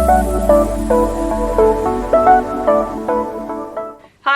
Hi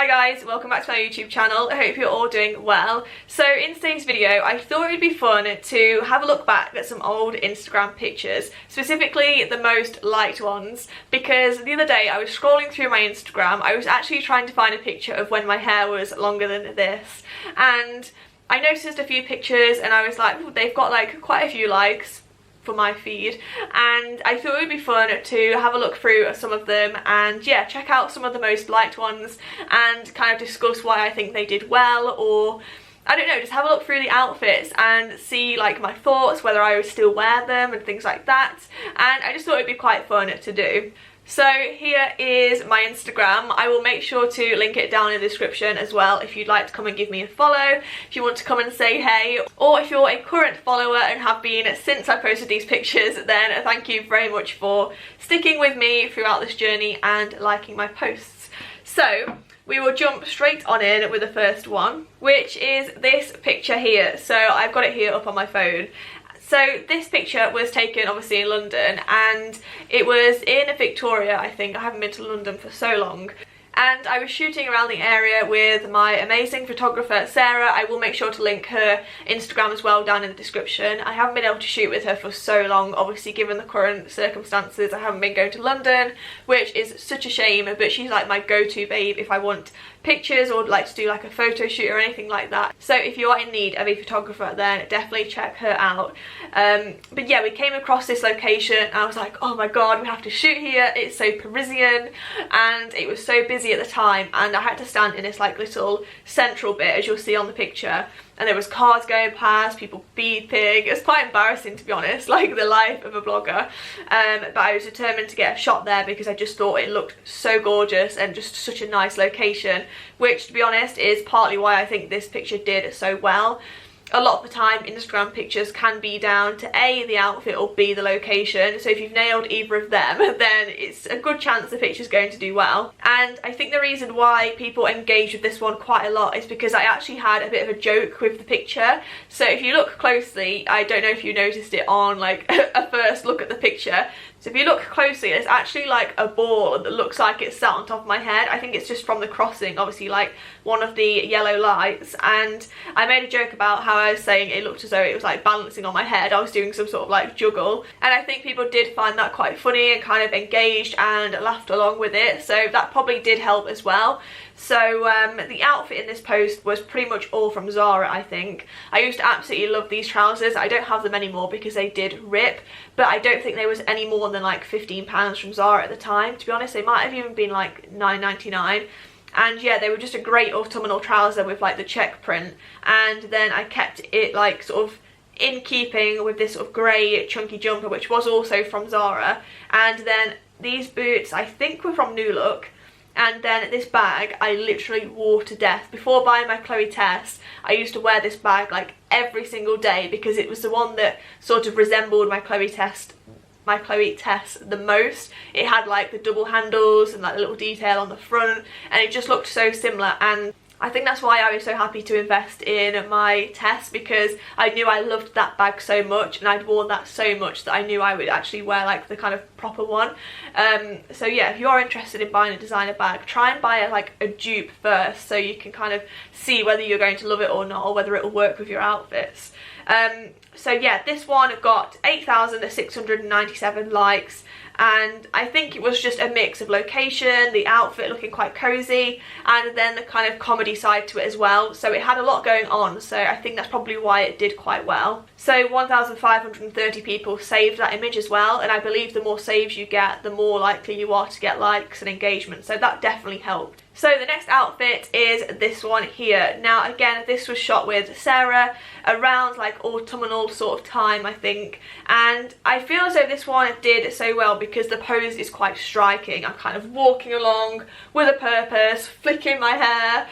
guys, welcome back to my YouTube channel. I hope you're all doing well. So in today's video, I thought it would be fun to have a look back at some old Instagram pictures, specifically the most liked ones, because the other day I was scrolling through my Instagram. I was actually trying to find a picture of when my hair was longer than this, and I noticed a few pictures and I was like, oh, they've got like quite a few likes for my feed, and I thought it would be fun to have a look through some of them and yeah, check out some of the most liked ones and kind of discuss why I think they did well, or I don't know, just have a look through the outfits and see like my thoughts, whether I would still wear them and things like that. And I just thought it'd be quite fun to do. So here is my Instagram. I will make sure to link it down in the description as well if you'd like to come and give me a follow, if you want to come and say hey, or if you're a current follower and have been since I posted these pictures, then thank you very much for sticking with me throughout this journey and liking my posts. So we will jump straight on in with the first one, which is this picture here. So I've got it here up on my phone. So this picture was taken obviously in London, and it was in Victoria, I think. I haven't been to London for so long. And I was shooting around the area with my amazing photographer Sarah. I will make sure to link her Instagram as well down in the description. I haven't been able to shoot with her for so long, obviously given the current circumstances. I haven't been going to London, which is such a shame, but she's like my go-to babe if I want pictures or like to do like a photo shoot or anything like that. So if you are in need of a photographer, then definitely check her out. But yeah, we came across this location and I was like, oh my god, we have to shoot here. It's so Parisian, and it was so busy at the time, and I had to stand in this like little central bit, as you'll see on the picture, and there was cars going past, people beeping. It was quite embarrassing, to be honest, like the life of a blogger, but I was determined to get a shot there because I just thought it looked so gorgeous and just such a nice location, which to be honest is partly why I think this picture did so well. A lot of the time Instagram pictures can be down to A, the outfit, or B, the location. So if you've nailed either of them, then it's a good chance the picture's going to do well. And I think the reason why people engage with this one quite a lot is because I actually had a bit of a joke with the picture. So if you look closely, I don't know if you noticed it on like a first look at the picture. So if you look closely, there's actually like a ball that looks like it's sat on top of my head. I think it's just from the crossing, obviously, like one of the yellow lights. And I made a joke about how I was saying it looked as though it was like balancing on my head. I was doing some sort of like juggle. And I think people did find that quite funny and kind of engaged and laughed along with it. So that probably did help as well. So the outfit in this post was pretty much all from Zara, I think. I used to absolutely love these trousers. I don't have them anymore because they did rip, but I don't think there was any more than like £15 from Zara at the time. To be honest, they might have even been like £9.99. And yeah, they were just a great autumnal trouser with like the check print, and then I kept it like sort of in keeping with this sort of grey chunky jumper, which was also from Zara. And then these boots I think were from New Look. And then this bag I literally wore to death. Before buying my Chloe Tess, I used to wear this bag like every single day because it was the one that sort of resembled my Chloe Tess the most. It had like the double handles and like the little detail on the front, and it just looked so similar. And I think that's why I was so happy to invest in my Tess, because I knew I loved that bag so much and I'd worn that so much that I knew I would actually wear like the kind of proper one. So yeah, if you are interested in buying a designer bag, try and buy like a dupe first so you can kind of see whether you're going to love it or not, or whether it will work with your outfits. So yeah, this one got 8,697 likes, and I think it was just a mix of location, the outfit looking quite cozy, and then the kind of comedy side to it as well. So it had a lot going on, so I think that's probably why it did quite well. So 1,530 people saved that image as well, and I believe the more saves you get, the more likely you are to get likes and engagement, so that definitely helped. So the next outfit is this one here. Now again, this was shot with Sarah around like autumnal sort of time, I think, and I feel as though this one did so well because the pose is quite striking. I'm kind of walking along with a purpose, flicking my hair,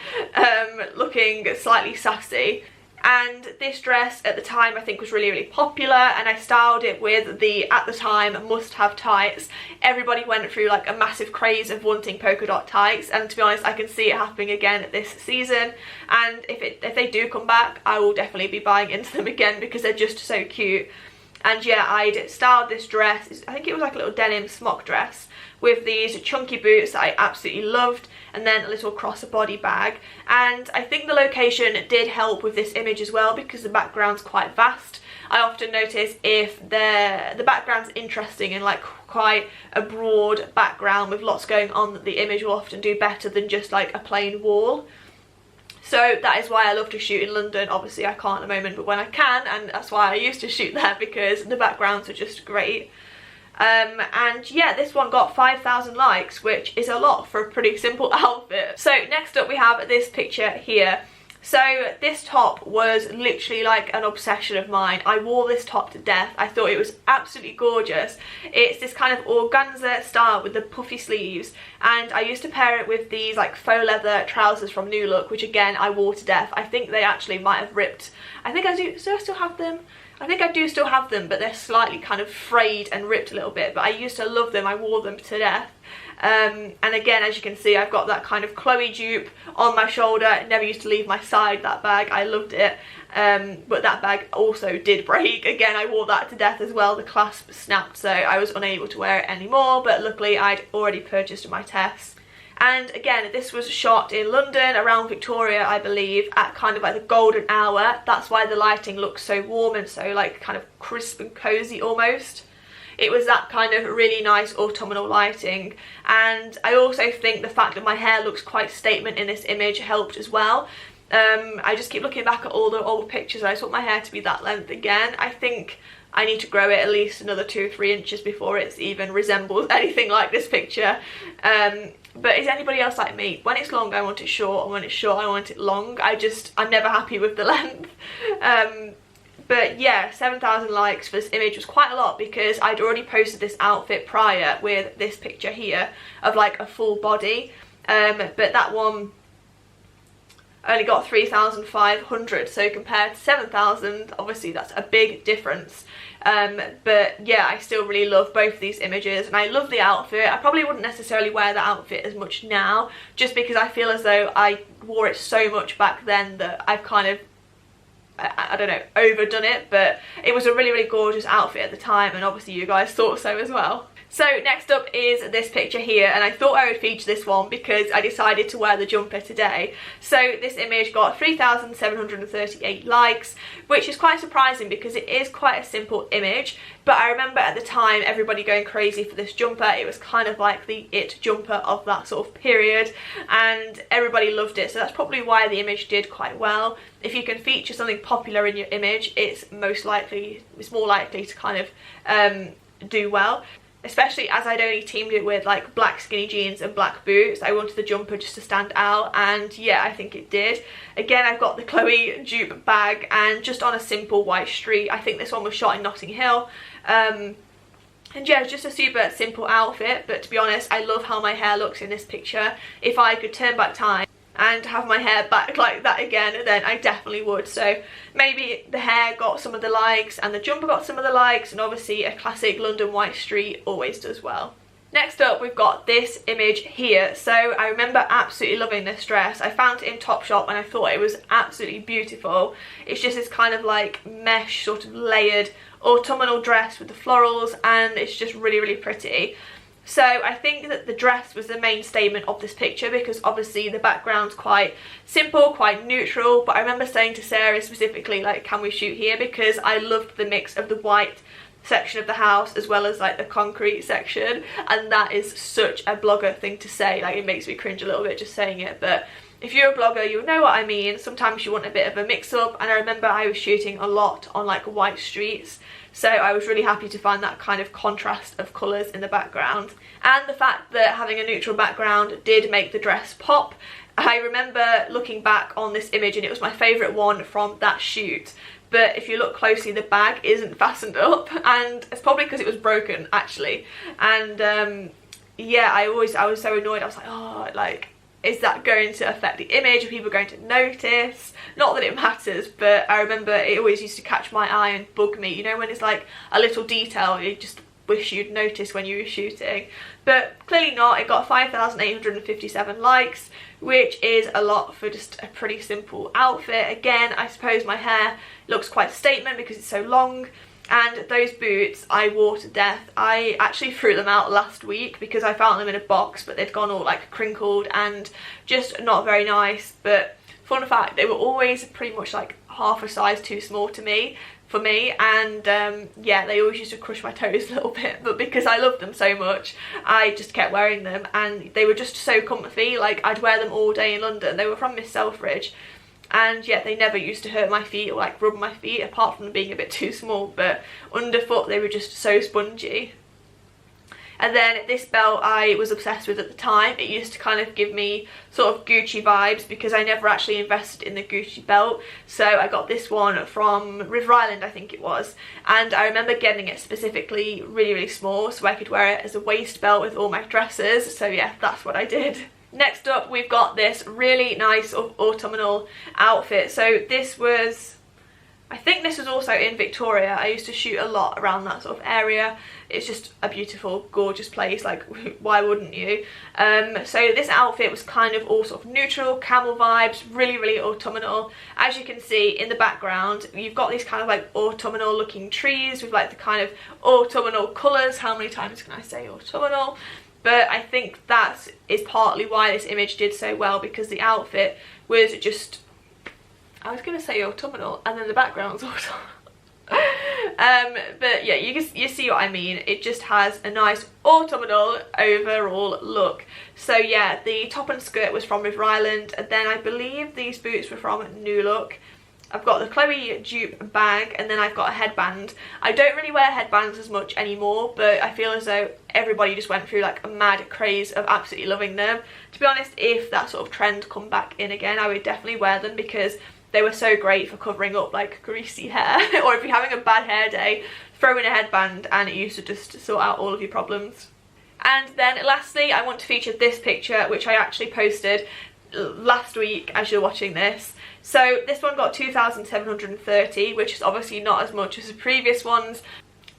looking slightly sassy. And this dress at the time I think was really popular, and I styled it with the, at the time, must-have tights. Everybody went through like a massive craze of wanting polka dot tights, and to be honest I can see it happening again this season, and if they do come back I will definitely be buying into them again because they're just so cute. And yeah, I'd styled this dress, I think it was like a little denim smock dress, with these chunky boots that I absolutely loved, and then a little crossbody bag. And I think the location did help with this image as well, because the background's quite vast. I often notice if the background's interesting and like quite a broad background with lots going on, that the image will often do better than just like a plain wall. So that is why I love to shoot in London. Obviously I can't at the moment, but when I can, and that's why I used to shoot there, because the backgrounds are just great. And yeah, this one got 5,000 likes, which is a lot for a pretty simple outfit. So next up we have this picture here. So this top was literally like an obsession of mine. I wore this top to death. I thought it was absolutely gorgeous. It's this kind of organza style with the puffy sleeves, and I used to pair it with these like faux leather trousers from New Look, which again I wore to death. I think they actually might have ripped. I think I do I still have them? I think I do still have them, but they're slightly kind of frayed and ripped a little bit, but I used to love them. I wore them to death. And again, as you can see, I've got that kind of Chloe dupe on my shoulder. It never used to leave my side, that bag. I loved it. But that bag also did break. Again, I wore that to death as well. The clasp snapped, so I was unable to wear it anymore, but luckily I'd already purchased my test. And again, this was shot in London, around Victoria, I believe, at kind of like the golden hour. That's why the lighting looks so warm and so like kind of crisp and cozy almost. It was that kind of really nice autumnal lighting. And I also think the fact that my hair looks quite statement in this image helped as well. I just keep looking back at all the old pictures, and I just want my hair to be that length again. I think I need to grow it at least another 2 or 3 inches before it even resembles anything like this picture. But is anybody else like me? When it's long I want it short, and when it's short I want it long. I'm never happy with the length. But yeah, 7,000 likes for this image was quite a lot, because I'd already posted this outfit prior with this picture here of like a full body. But that one only got 3,500, so compared to 7,000, obviously that's a big difference. But yeah, I still really love both of these images, and I love the outfit. I probably wouldn't necessarily wear the outfit as much now, just because I feel as though I wore it so much back then that I've kind of, I don't know, overdone it. But it was a really, really gorgeous outfit at the time, and obviously you guys thought so as well. So next up is this picture here, and I thought I would feature this one because I decided to wear the jumper today. So this image got 3,738 likes, which is quite surprising because it is quite a simple image. But I remember at the time everybody going crazy for this jumper. It was kind of like the it jumper of that sort of period, and everybody loved it. So that's probably why the image did quite well. If you can feature something popular in your image, it's more likely to kind of do well. Especially as I'd only teamed it with like black skinny jeans and black boots. I wanted the jumper just to stand out, and yeah, I think it did. Again, I've got the Chloe dupe bag, and just on a simple white street. I think this one was shot in Notting Hill. And yeah, it's just a super simple outfit, but to be honest, I love how my hair looks in this picture. If I could turn back time and have my hair back like that again, then I definitely would. So maybe the hair got some of the likes and the jumper got some of the likes, and obviously a classic London white street always does well. Next up, we've got this image here. So I remember absolutely loving this dress. I found it in Topshop and I thought it was absolutely beautiful. It's just this kind of like mesh sort of layered autumnal dress with the florals, and it's just really, really pretty. So I think that the dress was the main statement of this picture, because obviously the background's quite simple, quite neutral. But I remember saying to Sarah specifically, like, can we shoot here? Because I loved the mix of the white section of the house as well as like the concrete section, and that is such a blogger thing to say. Like, it makes me cringe a little bit just saying it, but if you're a blogger, you'll know what I mean. Sometimes you want a bit of a mix-up, and I remember I was shooting a lot on like white streets, so I was really happy to find that kind of contrast of colours in the background. And the fact that having a neutral background did make the dress pop. I remember looking back on this image and it was my favourite one from that shoot. But if you look closely, the bag isn't fastened up, and it's probably because it was broken actually. And yeah, I was so annoyed. I was like, oh, like, is that going to affect the image? Are people going to notice? Not that it matters, but I remember it always used to catch my eye and bug me. You know, when it's like a little detail you just wish you'd notice when you were shooting. But clearly not. It got 5,857 likes, which is a lot for just a pretty simple outfit. Again, I suppose my hair looks quite statement because it's so long. and those boots I wore to death. I actually threw them out last week because I found them in a box, but they'd gone all like crinkled and just not very nice. But fun fact, they were always pretty much like half a size too small for me, and yeah, they always used to crush my toes a little bit, but because I loved them so much, I just kept wearing them, and they were just so comfy. Like, I'd wear them all day in London. They were from Miss Selfridge, and yet they never used to hurt my feet or like rub my feet, apart from them being a bit too small, but underfoot they were just so spongy. And then this belt I was obsessed with at the time. It used to kind of give me sort of Gucci vibes because I never actually invested in the Gucci belt. So I got this one from River Island, I think it was. And I remember getting it specifically really, really small so I could wear it as a waist belt with all my dresses. So yeah, that's what I did. Next up, we've got this really nice sort of autumnal outfit. So this was, I think this was also in Victoria. I used to shoot a lot around that sort of area. It's just a beautiful, gorgeous place, like why wouldn't you? So this outfit was kind of all sort of neutral, camel vibes, really, really autumnal. As you can see in the background, you've got these kind of like autumnal looking trees with like the kind of autumnal colours. How many times can I say autumnal? But I think that is partly why this image did so well, because the outfit was just, I was going to say autumnal, and then the background's autumnal. But yeah, you see what I mean. It just has a nice autumnal overall look. So yeah, the top and skirt was from River Island, and then I believe these boots were from New Look. I've got the Chloe dupe bag, and then I've got a headband. I don't really wear headbands as much anymore, but I feel as though everybody just went through like a mad craze of absolutely loving them. To be honest, if that sort of trend come back in again, I would definitely wear them because they were so great for covering up like greasy hair or if you're having a bad hair day, throw in a headband and it used to just sort out all of your problems. And then lastly, I want to feature this picture, which I actually posted last week as you're watching this. So this one got 2,730, which is obviously not as much as the previous ones,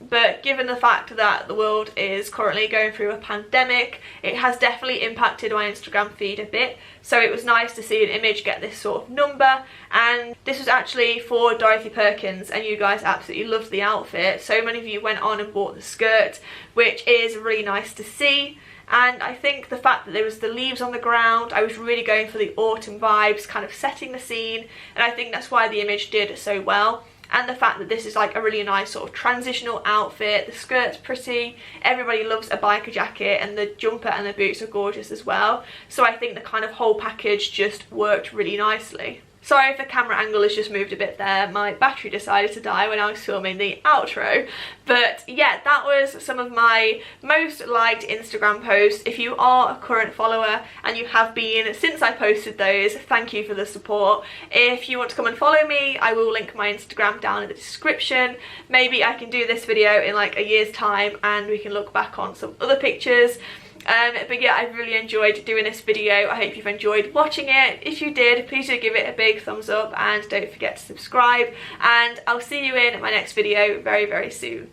but given the fact that the world is currently going through a pandemic, it has definitely impacted my Instagram feed a bit. So it was nice to see an image get this sort of number, and this was actually for Dorothy Perkins, and you guys absolutely loved the outfit. So many of you went on and bought the skirt, which is really nice to see. And I think the fact that there was the leaves on the ground, I was really going for the autumn vibes, kind of setting the scene, and I think that's why the image did so well. And the fact that this is like a really nice sort of transitional outfit, the skirt's pretty, everybody loves a biker jacket, and the jumper and the boots are gorgeous as well. So I think the kind of whole package just worked really nicely. Sorry if the camera angle has just moved a bit there, my battery decided to die when I was filming the outro. But yeah, that was some of my most liked Instagram posts. If you are a current follower and you have been since I posted those, thank you for the support. If you want to come and follow me, I will link my Instagram down in the description. Maybe I can do this video in like a year's time and we can look back on some other pictures. But yeah, I've really enjoyed doing this video. I hope you've enjoyed watching it. If you did, please do give it a big thumbs up and don't forget to subscribe, and I'll see you in my next video very, very soon.